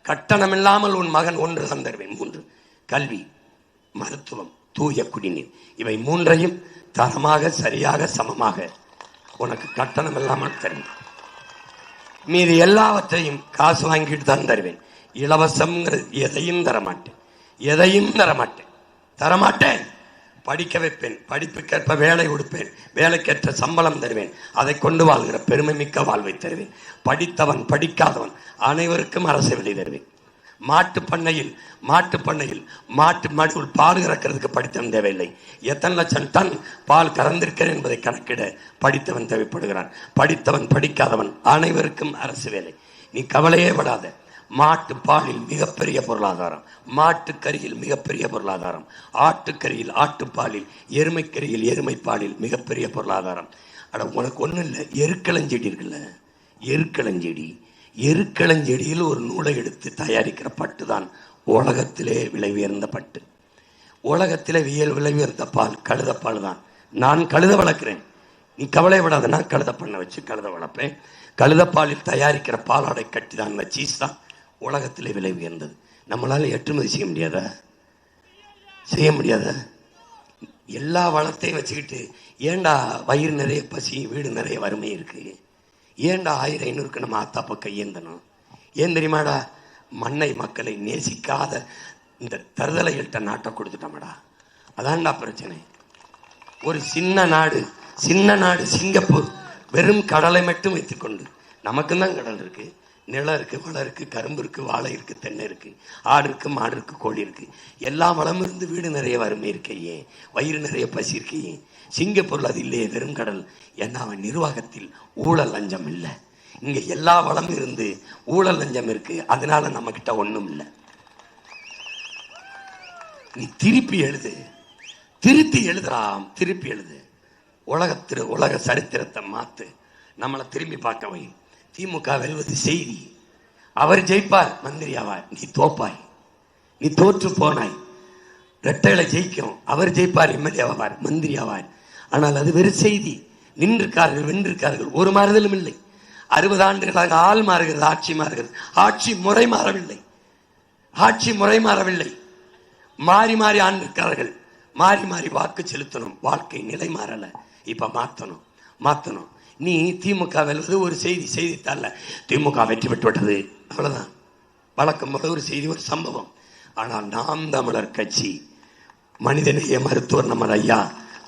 கட்டணம் இல்லாமல் உன் மகன் 1 தான் தருவேன். 3 கல்வி, மருத்துவம், தூய குடிநீர், இவை 3ஐயும் தரமாக சரியாக சமமாக உனக்கு கட்டணம் இல்லாமல் தருவேன். மீது எல்லாவற்றையும் காசு வாங்கிட்டு தான் தருவேன். இலவசம்ங்கிறது எதையும் தரமாட்டேன், எதையும் தரமாட்டேன். படிக்க வைப்பேன், படிப்புக்கேற்ப வேலை கொடுப்பேன், வேலைக்கேற்ற சம்பளம் தருவேன், அதை கொண்டு வாழ்கிற பெருமை மிக்க வாழ்வை தருவேன். படித்தவன் படிக்காதவன் அனைவருக்கும் அரசு வேலை தருவேன். மாட்டு பண்ணையில் மாட்டு மடுவில் பால் கறக்கிறதுக்கு படித்தவன் தேவையில்லை. எத்தனை லட்சம் டன் பால் கறந்திருக்கிறேன் என்பதை கணக்கிட படித்தவன் தேவைப்படுகிறான். படித்தவன் படிக்காதவன் அனைவருக்கும் அரசு வேலை. நீ கவலையே படாத. மாட்டு பாலில் மிகப்பெரிய பொருளாதாரம், மாட்டுக்கறியில் மிகப்பெரிய பொருளாதாரம், ஆட்டுக்கறியில் ஆட்டுப்பாலில், எருமைக்கறியில் எருமைப்பாலில் மிகப்பெரிய பொருளாதாரம். அட உனக்கு ஒன்றும் இல்லை, எருக்களஞ்செடி இருக்குல்ல, எருக்களஞ்செடியில் ஒரு நூலை எடுத்து தயாரிக்கிற பட்டு தான் உலகத்திலே விலை உயர்ந்த பட்டு. உலகத்திலே விலை உயர்ந்த பால் கழுதப்பால் தான். நான் கழுத வளர்க்கிறேன், நீ கவலைப்படாத. நான் கழுத பண்ண வச்சு கழுத வளர்ப்பேன். கழுதப்பாலில் தயாரிக்கிற பாலாடை கட்டி தான் இந்த சீஸ் தான் உலகத்திலே விலை உயர்ந்தது. நம்மளால ஏற்றுமதி செய்ய முடியாத எல்லா வளத்தையும் வச்சுக்கிட்டு ஏண்டா வயிறு நிறைய பசி, வீடு நிறைய வறுமை இருக்கு, ஏண்டா 1500க்கு நம்ம ஆத்தாப்ப கையேந்தணும்? ஏன் தெரியுமாடா? மண்ணை மக்களை நேசிக்காத இந்த தருதலைகள்கிட்ட நாட்டை கொடுத்துட்டோம்டா. அதான்டா பிரச்சனை. ஒரு சின்ன நாடு சிங்கப்பூர் வெறும் கடலை மட்டும் வைத்துக்கொண்டு, நமக்கு தான் கடல் இருக்கு, நிலம் இருக்கு, வளம் இருக்கு, கரும்பு இருக்கு, வாழை இருக்கு, தென்னை இருக்கு, ஆடு இருக்கு, மாடு இருக்கு, கோழி இருக்கு, எல்லா வளமும் இருந்து வீடு நிறைய வறுமை இருக்கையே, வயிறு நிறைய பசி இருக்கையே. சிங்கப்பூர்ல அது இல்லையே, வெறும் கடல். ஏன்னா அவன் நிர்வாகத்தில் ஊழல் லஞ்சம் இல்லை. இங்க எல்லா வளமும் இருந்து ஊழல் லஞ்சம் இருக்கு. அதனால நம்ம கிட்ட ஒண்ணும் இல்லை. நீ திருப்பி எழுது. உலக சரித்திரத்தை மாத்து, நம்மளை திரும்பி பார்க்க வை. திமுக வெல்வது செய்தி. அவர் ஜெயிப்பார், மந்திரி ஆவார், நீ தோப்பாய், நீ தோற்று போனாய். ரெட்டைகளை ஜெயிக்கும், அவர் ஜெயிப்பார், எம்எல்ஏ ஆவார், மந்திரி ஆவார். ஆனால் அது வெறும் செய்தி. வென்றிருக்கார்கள், ஒரு மாறுதலும் இல்லை. 60 ஆண்டுகளாக ஆள் மாறுகிறது, ஆட்சி மாறுகிறது, ஆட்சி முறை மாறவில்லை. மாறி ஆண்டிருக்கிறார்கள், மாறி வாக்கு செலுத்தணும். வாழ்க்கை நிலை மாறல, இப்ப மாத்தணும். நீ திமுக வெல்வது ஒரு செய்தித்தாள்ல திமுக வெற்றி பெற்று விட்டது, அவ்வளவுதான். வழக்கம் போல ஒரு செய்தி, ஒரு சம்பவம். ஆனால் நாம் தமிழர் கட்சி, மனிதநேய மருத்துவர் நம்ம ஐயா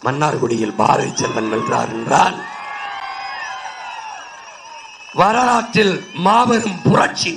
மன்னார்குடியில் பாரதி செல்வன் வென்றார் என்றால் வரலாற்றில் மாபெரும் புரட்சி.